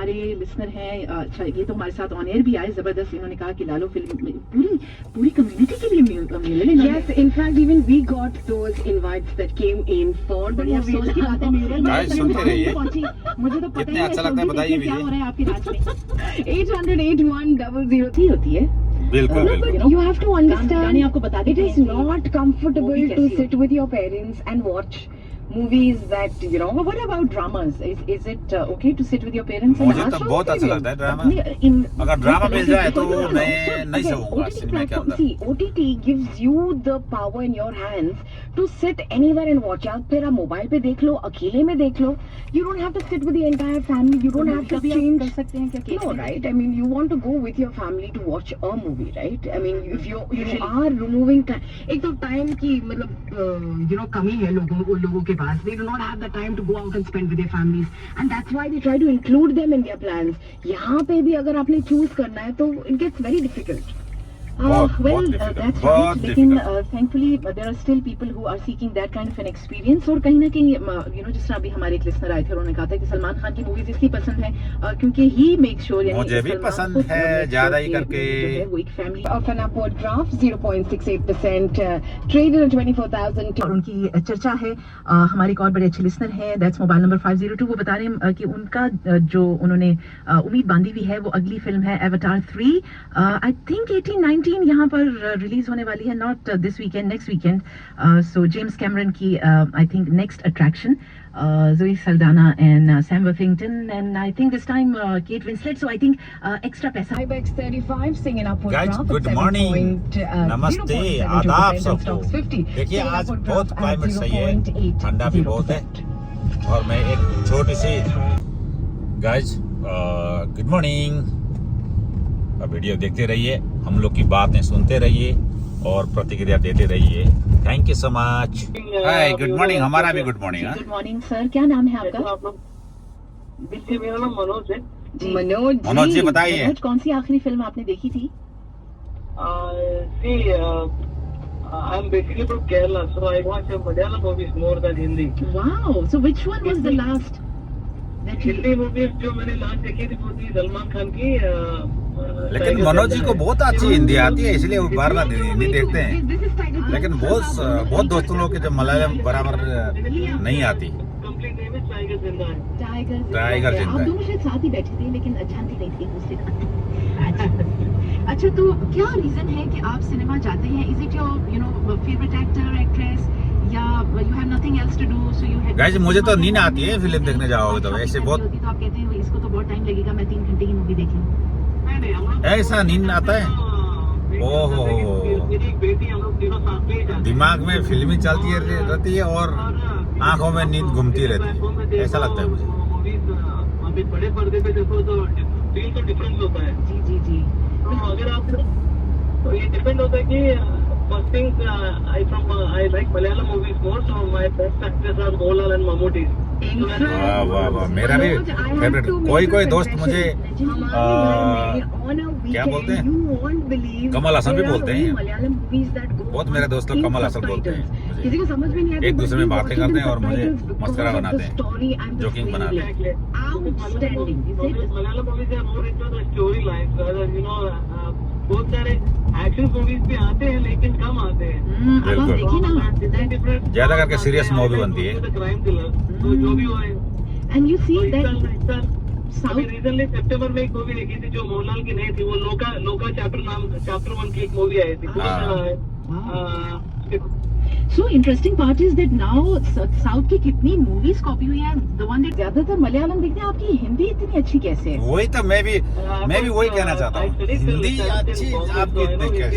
हमारे लिसनर हैं, अच्छा ये तो हमारे साथ ऑन एयर भी आए, जबरदस्त इन्होंने कहा कि लालो फिल्म पूरी कम्युनिटी के लिए मिले। Yes, in fact even we got those invites that came in for the बड़ी movie. अफसोस की बात है मेरे गाइस सुनते रहिए, मुझे तो पता कितने ही अच्छा लगता है, बताइए क्या हो मुझे। रहा है आपके राज में। 800-8100 होती है बिल्कुल No, बिल्कुल। but you have to गाने understand, आपको बता it देते is हैं कि not comfortable movie to कैसी sit होती with your parents and watch movies that, you know. But what about dramas? Is it okay to sit with your parents and मुझे watch? तो बहुत अच्छा लगता है ड्रामा। इन अगर ड्रामा मिल जाए तो कोई भी मैं ड्रामा। नहीं Okay, सहूंगा OTT सिनेमा के platform, अंदर। see, OTT gives you the power in your hands to sit anywhere and watch. आप फिर आप मोबाइल पे देख लो, अकेले में देख लो. You don't have to sit with the entire family. You don't have to कभी आप change. कर सकते हैं क्या? No, right? I mean, you want to go with your family to watch a movie, right? I mean, if you are removing time, एक तो time की मतलब you know कमी है लोगों के पास. They do not have the time to go out and spend with their families, and that's why they try to include them in their plans. यहाँ पे भी अगर आपने choose करना है तो it gets very difficult. Well, difficult, that's बहुत right. लेकिन difficult। thankfully there are still people who are seeking that kind of an experience. और कहीं ना कहीं you know जिस तरह अभी हमारे एक लिसनर आए थे, उन्होंने कहा था कि सलमान खान की मूवीज इसलिए पसंद है क्योंकि ही मेक श्योर मुझे भी पसंद है ज्यादा ही करके। वो एक family Of an upward draft, 0.68%, traded at 24,000. और उनकी चर्चा है। हमारे एक और बड़े अच्छे लिसनर हैं, दैट्स मोबाइल नंबर 502, वो बता रहे हैं कि उनका जो उन्होंने उम्मीद बांधी हुई है वो अगली फिल्म है एवाटार 3, आई थिंक 18-19 यहाँ पर रिलीज होने वाली है, not this weekend, next weekend. So James Cameron की I think next attraction, Zoe Saldana and Sam Worthington, and I think this time Kate Winslet, so I think extra paisa. IBEX 35 singing upward Guys, draft. good morning. नमस्ते, आदाब सबको। देखिए आज बहुत climate सही है, ठंडा भी बहुत है, और मैं एक छोटी see guys good morning. Video देखते रहिए, हम लोग की बातें सुनते रहिए और प्रतिक्रिया देते रहिए। Thank you so much. Hi good morning, हमारा भी good morning. Good morning sir, क्या नाम है आपका? जी मेरा नाम मनोज है। मनोज जी बताइए। मनोज, कौन सी आखिरी फिल्म आपने देखी थी? See, I'm basically from Kerala, so I watch Malayalam movies more than Hindi. Wow, so which one was the last that you... Hindi movies जो मैंने लास्ट देखी थी वो थी सलमान खान की। लेकिन मनोज जी को बहुत अच्छी हिंदी आती है, इसलिए वो बार बार हिंदी देखते हैं। लेकिन बहुत दोस्तों लोग के जो मलयालम बराबर नहीं आती। कंप्लीट नेम है टाइगर जिंदा है। टाइगर जिंदा आप है। दोनों शायद साथ ही बैठे थे लेकिन जानती नहीं थी दूसरे को। अच्छा, तो क्या रीजन है कि आप सिनेमा जाते हैं? Is it your you know favourite actor actress, या you have nothing else to do so you have? Guys मुझे तो नींद आती है फिल्म देखने जाओगे तो, ऐसे बहुत तो आप कहते हैं इसको तो बहुत टाइम लगेगा, मैं 3 घंटे की मूवी देख लूं। ऐसा नींद आता है। ओहो, मेरी एक बेटी, हम लोग तीनों साथ में ही जाते हैं। दिमाग में फिल्में चलती रहती है और आंखों में नींद घूमती रहती है, ऐसा लगता है मुझे। मूवीज अभी बड़े पर्दे पे देखो तो फील तो डिफरेंस होता है। जी जी जी। तो अगर आप तो ये डिपेंड होता है कि first thing I like Malayalam movies more, so my best actors are Mohanlal and Mammootty. वाह वाह वाह, मेरा भी फेवरेट। कोई दोस्त मुझे क्या बोलते हैं, कमल हसन भी बोलते हैं। बहुत मेरे दोस्त लोग कमल हसन बोलते हैं। किसी को समझ में नहीं आता, एक दूसरे में बातें करते हैं और मुझे मस्करा बनाते हैं, जोकिंग बनाते हैं। Malayalam movies are more into the story lines, you know बहुत सारे एक्शन मूवीज भी आते हैं लेकिन कम आते हैं। अब आप देखिए ना, ज्यादा करके सीरियस मूवी बनती है। क्राइम थ्रिलर तो जो भी हो है। एंड यू सी दैट अभी रिसेंटली सितंबर में एक मूवी देखी थी जो मोहनलाल की नहीं थी, वो लोका चैप्टर 1 की एक मूवी आई थी। So interesting part is that now South की कितनी मूवीज कॉपी हुई हैं, the one that ज्यादातर मलयालम देखते हैं। आपकी हिंदी इतनी अच्छी कैसे है? वही तो मैं भी वही कहना चाहता हूँ, हिंदी अच्छी आपकी इतनी कैसे?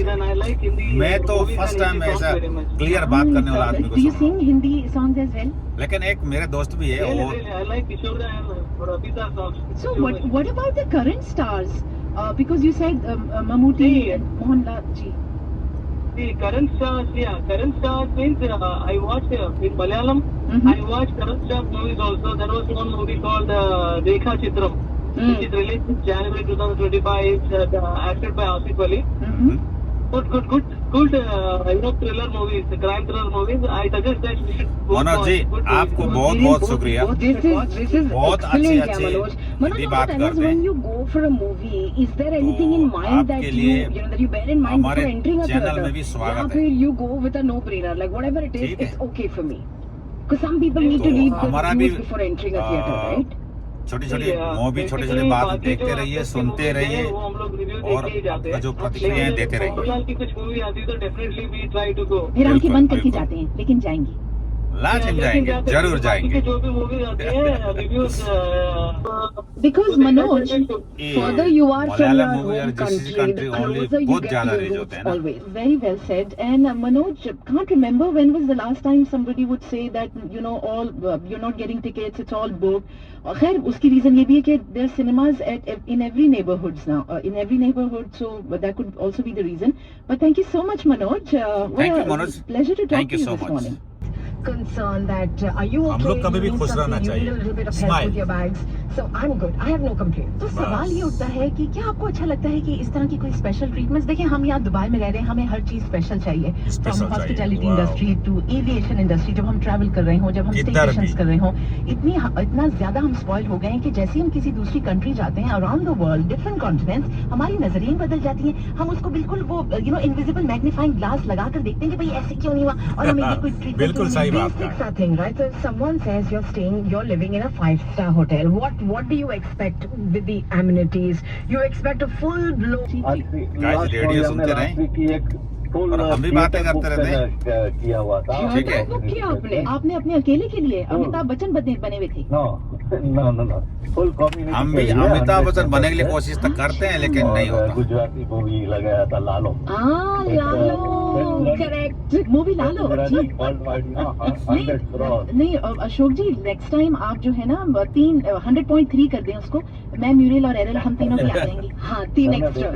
मैं तो फर्स्ट टाइम ऐसा क्लियर बात करने वाला आदमी को Do you सुना। sing Hindi songs as well? लेकिन एक मेरे दोस्त भी है वो। I like Kishore Da और Abhita songs। So what about the current stars? Because you said Mammootty and Mohanlal ji. The current stars, current stars means I watched in Malayalam. I watched current stars movies also. There was one movie called Rekha Chitram, which is released in January 2025. It's acted by Asif Ali. good thriller movies, crime thriller movies. I suggest that you should go Manoj for ji good आपको movies. बहुत बहुत शुक्रिया। This is बहुत excellent, अच्छी Manoj. Manoj, Hindi बात tell us, करते हैं। when you go for a movie, is there anything in mind that आपके you लिए that you bear in mind हमारे before entering a channel theater? में भी स्वागत या है। फिर you go with a no-brainer, like whatever it is, ठीक है। it's okay for me. Because some people need to तो read the हमारा reviews भी, before entering a theater, right? छोटी छोटी Yeah, मूवी छोटी छोटी basically बात बाकी देखते जो रहिए, आपकी सुनते movies रहिए हैं, वो हम लोग review और देख के ही जाते आपका हैं। जो प्रतिक्रियाएं लेकिन देते रहिए। मोहनलाल की कुछ मूवी आती है तो definitely we try to go. फिर आंखें बंद करके बिल्कुल। जाते हैं, लेकिन जाएंगे। लाजिम जाएंगे, जरूर जाएंगे। जो भी मूवी आती है रिव्यूज Because Manoj, ये further you are from Malayalam your movie और home जिस country, country the only closer you बहुत get ज्यादा to your reach roots होते हैं ना। always. Very well said. And Manoj, can't remember when was the last time somebody would say that all you're not getting tickets, it's all booked. और खैर उसकी reason ये भी है कि there are cinemas in every neighborhoods now, in every neighborhood, so that could also be the reason. But thank you so much, Manoj. Thank you, Manoj. Pleasure to talk Thank to you you so this much. morning. Concern that are you okay? हम लोग कभी भी You need खुश रहना something, you need चाहिए। a little bit of Smile. help with your bags. So I'm good. I have no complaints. तो सवाल ये उठता है कि क्या आपको अच्छा लगता है कि इस तरह की कोई स्पेशल ट्रीटमेंट्स? देखिए हम यहाँ दुबई में रह रहे हैं, हमें हर चीज स्पेशल चाहिए, Special फ्रॉम चाहिए, hospitality wow. Industry to aviation industry. जब हम ट्रैवल कर रहे हो, जब हम किधर स्टेशंस भी। कर रहे हो, इतना ज्यादा हम स्पॉइल हो गए हैं कि जैसे ही हम किसी दूसरी कंट्री जाते हैं around the world, different continents, हमारी नजरिए बदल जाती हैं। हम उसको बिल्कुल वो इनविजिबल मैग्नीफाइंग ग्लास लगाकर देखते हैं कि भाई ऐसे क्यों नहीं हुआ, और हमें ये कोई ट्रीटमेंट बिल्कुल सही बात Basics है। are thing, right? So if someone says you're living in a 5-star hotel, what do you expect with the amenities? You expect a full blown guys radio सुनते रहें और हम भी बातें करते रहते हैं। किया हुआ था। ठीक है। बुक किया आपने? आपने अपने अकेले के लिए अमिताभ बच्चन बने हुए थे। No full community. हम भी अमिताभ बच्चन बनने के लिए कोशिश तो करते हैं, लेकिन नहीं होता। गुजराती मूवी लगाया था लालो। लालो, करेक्ट। मूवी लालो जी। नहीं अशोक जी, नेक्स्ट टाइम आप जो है ना 100.3 कर दें उसको, मैं म्यूरियल और एरल हम तीनों भी आ जाएंगे। हाँ, 3 एक्स्ट्रा,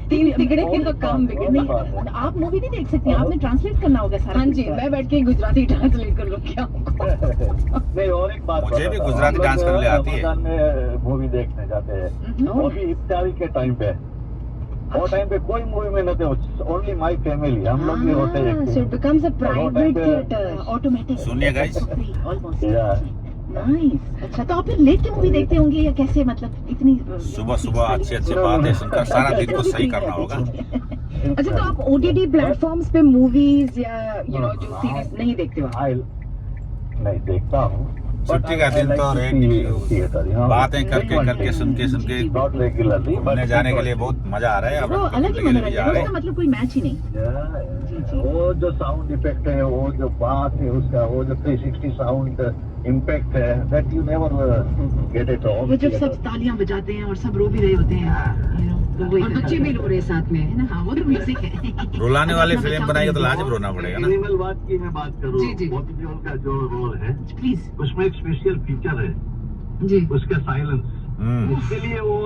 3 तिगड़े के तो काम बिगड़े। आप मूवी नहीं देख सकती, आपने ट्रांसलेट करना होगा सारा। हाँ जी, मैं बैठ के गुजराती ट्रांसलेट कर लूँगी आपको। नहीं, और एक बात मुझे भी गुजराती डांस करने आती है। मूवी देखने जाते हैं, वो भी इफ्तारी के टाइम पे। वो टाइम पे कोई मूवी में नहीं थे, ओनली माय फैमिली, हम लोग भी होते हैं। So it becomes a private theater. Automatic. सुनिए guys। Almost Yeah. नाइस। अच्छा, तो आप फिर लेट के मूवी देखते होंगे या कैसे, मतलब इतनी सुबह अच्छे बातें सुनकर सारा दिन को सही करना होगा। अच्छा, तो आप OTT प्लेटफॉर्म्स पे मूवीज या जो सीरीज नहीं देखते हो? नहीं देखता हूँ। छुट्टी का दिन तो रेडियो बातें करके सुन के नॉट रेगुलरली, घूमने जाने के लिए बहुत मजा आ रहा है। अब वो अलग ही घूमने के लिए भी जा मनोरंजन, रहे उसका हैं। मतलब कोई मैच ही नहीं। वो जो साउंड इफेक्ट है, वो जो बात है उसका, वो जो 360 साउंड इम्पैक्ट है, that you never get it on. वो जब सब तालियां बजाते हैं और सब रो भी रहे होते हैं, तो वही और बच्चे भी रो रहे साथ में, है ना? हाँ, वो तो म्यूजिक है। रुलाने वाली फिल्म बनाएगी तो लाजिम रोना पड़ेगा ना। एनिमल बात की मैं बात करूँ, जी, जी। मोतीजोल का जो रोल है प्लीज उसमें एक स्पेशल फीचर है, जी। उसका साइलेंस। हम्म। उसके लिए वो